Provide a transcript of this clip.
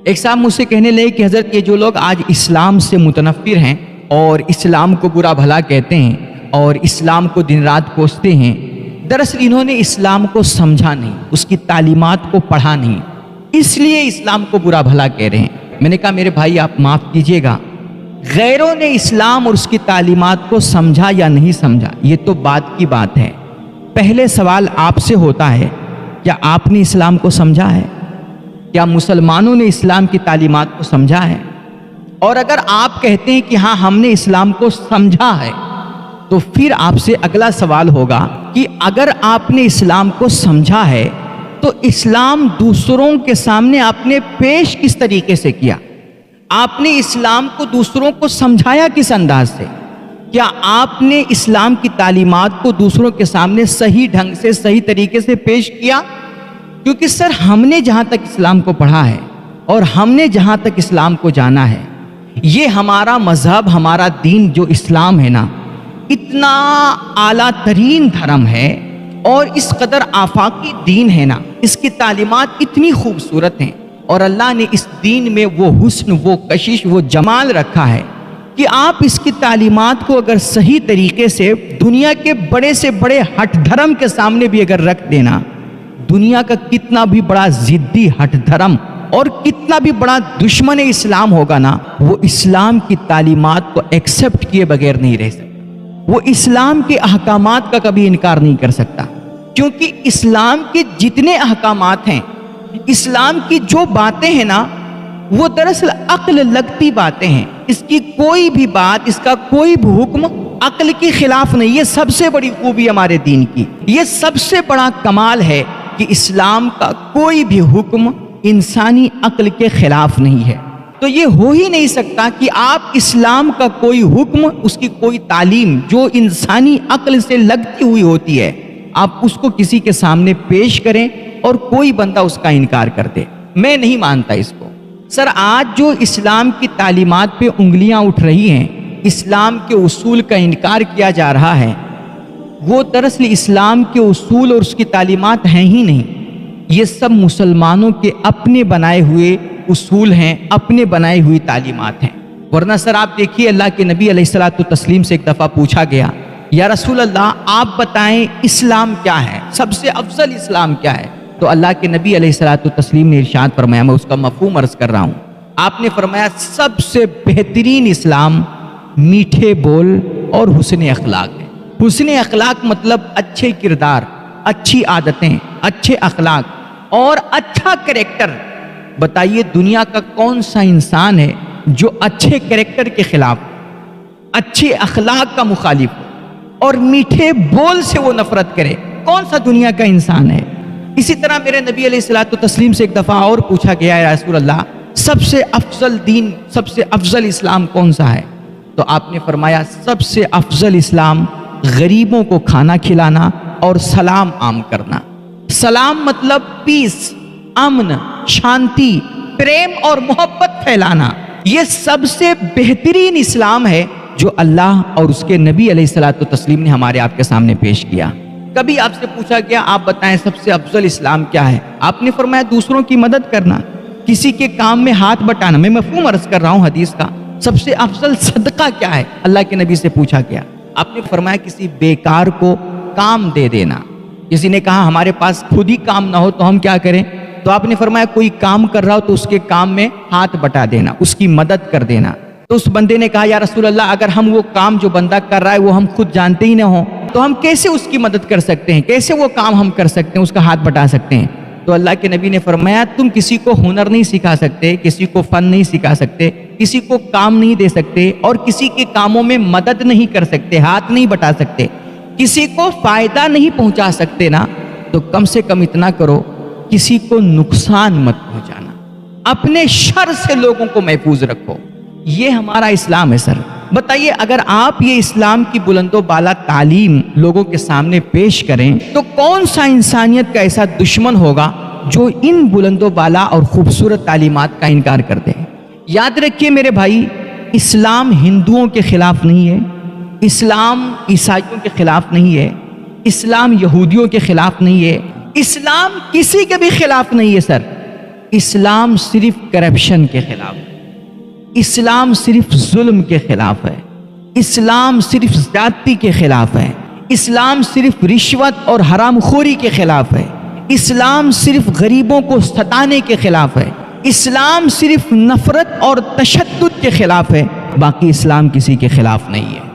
ایک صاحب مجھ سے کہنے لگے کہ حضرت یہ جو لوگ آج اسلام سے متنفر ہیں اور اسلام کو برا بھلا کہتے ہیں اور اسلام کو دن رات کوستے ہیں، دراصل انہوں نے اسلام کو سمجھا نہیں، اس کی تعلیمات کو پڑھا نہیں، اس لیے اسلام کو برا بھلا کہہ رہے ہیں۔ میں نے کہا میرے بھائی آپ معاف کیجئے گا، غیروں نے اسلام اور اس کی تعلیمات کو سمجھا یا نہیں سمجھا یہ تو بات کی بات ہے، پہلے سوال آپ سے ہوتا ہے کیا آپ نے اسلام کو سمجھا ہے؟ کیا مسلمانوں نے اسلام کی تعلیمات کو سمجھا ہے؟ اور اگر آپ کہتے ہیں کہ ہاں ہم نے اسلام کو سمجھا ہے تو پھر آپ سے اگلا سوال ہوگا کہ اگر آپ نے اسلام کو سمجھا ہے تو اسلام دوسروں کے سامنے آپ نے پیش کس طریقے سے کیا؟ آپ نے اسلام کو دوسروں کو سمجھایا کس انداز سے؟ کیا آپ نے اسلام کی تعلیمات کو دوسروں کے سامنے صحیح ڈھنگ سے صحیح طریقے سے پیش کیا؟ کیونکہ سر ہم نے جہاں تک اسلام کو پڑھا ہے اور ہم نے جہاں تک اسلام کو جانا ہے، یہ ہمارا مذہب، ہمارا دین جو اسلام ہے نا، اتنا اعلیٰ ترین دھرم ہے اور اس قدر آفاقی دین ہے نا، اس کی تعلیمات اتنی خوبصورت ہیں اور اللہ نے اس دین میں وہ حسن، وہ کشش، وہ جمال رکھا ہے کہ آپ اس کی تعلیمات کو اگر صحیح طریقے سے دنیا کے بڑے سے بڑے ہٹ دھرم کے سامنے بھی اگر رکھ دینا، دنیا کا کتنا بھی بڑا ضدی ہٹ دھرم اور کتنا بھی بڑا دشمن اسلام ہوگا نا، وہ اسلام کی تعلیمات کو ایکسپٹ کیے بغیر نہیں رہ سکتا، وہ اسلام کے احکامات کا کبھی انکار نہیں کر سکتا، کیونکہ اسلام کے جتنے احکامات ہیں، اسلام کی جو باتیں ہیں نا، وہ دراصل عقل لگتی باتیں ہیں، اس کی کوئی بھی بات، اس کا کوئی بھی حکم عقل کے خلاف نہیں۔ یہ سب سے بڑی خوبی ہمارے دین کی، یہ سب سے بڑا کمال ہے کہ اسلام کا کوئی بھی حکم انسانی عقل کے خلاف نہیں ہے۔ تو یہ ہو ہی نہیں سکتا کہ آپ اسلام کا کوئی حکم، اس کی کوئی تعلیم جو انسانی عقل سے لگتی ہوئی ہوتی ہے، آپ اس کو کسی کے سامنے پیش کریں اور کوئی بندہ اس کا انکار کر دے۔ میں نہیں مانتا اس کو۔ سر آج جو اسلام کی تعلیمات پہ انگلیاں اٹھ رہی ہیں، اسلام کے اصول کا انکار کیا جا رہا ہے، وہ دراصل اسلام کے اصول اور اس کی تعلیمات ہیں ہی نہیں، یہ سب مسلمانوں کے اپنے بنائے ہوئے اصول ہیں، اپنے بنائی ہوئی تعلیمات ہیں۔ ورنہ سر آپ دیکھیے اللہ کے نبی علیہ الصلوۃ والتسلیم سے ایک دفعہ پوچھا گیا، یا رسول اللہ آپ بتائیں اسلام کیا ہے، سب سے افضل اسلام کیا ہے؟ تو اللہ کے نبی علیہ الصلوۃ والتسلیم نے ارشاد فرمایا، میں اس کا مفہوم عرض کر رہا ہوں، آپ نے فرمایا سب سے بہترین اسلام میٹھے بول اور حسن اخلاق ہے۔ حسن اخلاق مطلب اچھے کردار، اچھی عادتیں، اچھے اخلاق اور اچھا کریکٹر۔ بتائیے دنیا کا کون سا انسان ہے جو اچھے کریکٹر کے خلاف، اچھے اخلاق کا مخالف اور میٹھے بول سے وہ نفرت کرے؟ کون سا دنیا کا انسان ہے؟ اسی طرح میرے نبی علیہ الصلوۃ والتسلیم سے ایک دفعہ اور پوچھا گیا ہے، رسول اللہ سب سے افضل دین، سب سے افضل اسلام کون سا ہے؟ تو آپ نے فرمایا سب سے افضل اسلام غریبوں کو کھانا کھلانا اور سلام عام کرنا۔ سلام مطلب پیس، امن، شانتی، پریم اور محبت پھیلانا۔ یہ سب سے بہترین اسلام ہے جو اللہ اور اس کے نبی علیہ الصلوۃ والتسلیم نے ہمارے آپ کے سامنے پیش کیا۔ کبھی آپ سے پوچھا گیا آپ بتائیں سب سے افضل اسلام کیا ہے؟ آپ نے فرمایا دوسروں کی مدد کرنا، کسی کے کام میں ہاتھ بٹانا۔ میں مفہوم عرض کر رہا ہوں حدیث کا۔ سب سے افضل صدقہ کیا ہے؟ اللہ کے نبی سے پوچھا گیا، آپ نے فرمایا کسی بیکار کو کام دے دینا۔ کسی نے کہا ہمارے پاس خود ہی کام نہ ہو تو ہم کیا کریں؟ تو آپ نے فرمایا کوئی کام کر رہا ہو تو اس کے کام میں ہاتھ بٹا دینا، اس کی مدد کر دینا۔ تو اس بندے نے کہا یا رسول اللہ اگر ہم وہ کام جو بندہ کر رہا ہے وہ ہم خود جانتے ہی نہ ہوں تو ہم کیسے اس کی مدد کر سکتے ہیں، کیسے وہ کام ہم کر سکتے ہیں، اس کا ہاتھ بٹا سکتے ہیں؟ تو اللہ کے نبی نے فرمایا تم کسی کو ہنر نہیں سکھا سکتے، کسی کو فن نہیں سکھا سکتے، کسی کو کام نہیں دے سکتے اور کسی کے کاموں میں مدد نہیں کر سکتے، ہاتھ نہیں بٹا سکتے، کسی کو فائدہ نہیں پہنچا سکتے نا، تو کم سے کم اتنا کرو کسی کو نقصان مت پہنچانا، اپنے شر سے لوگوں کو محفوظ رکھو۔ یہ ہمارا اسلام ہے سر۔ بتائیے اگر آپ یہ اسلام کی بلند و بالا تعلیم لوگوں کے سامنے پیش کریں تو کون سا انسانیت کا ایسا دشمن ہوگا جو ان بلند و بالا اور خوبصورت تعلیمات کا انکار کر دے؟ یاد رکھیے میرے بھائی، اسلام ہندوؤں کے خلاف نہیں ہے، اسلام عیسائیوں کے خلاف نہیں ہے، اسلام یہودیوں کے خلاف نہیں ہے، اسلام کسی کے بھی خلاف نہیں ہے سر۔ اسلام صرف کرپشن کے خلاف ہے، اسلام صرف ظلم کے خلاف ہے، اسلام صرف زیادتی کے خلاف ہے، اسلام صرف رشوت اور حرام خوری کے خلاف ہے، اسلام صرف غریبوں کو ستانے کے خلاف ہے، اسلام صرف نفرت اور تشدد کے خلاف ہے، باقی اسلام کسی کے خلاف نہیں ہے۔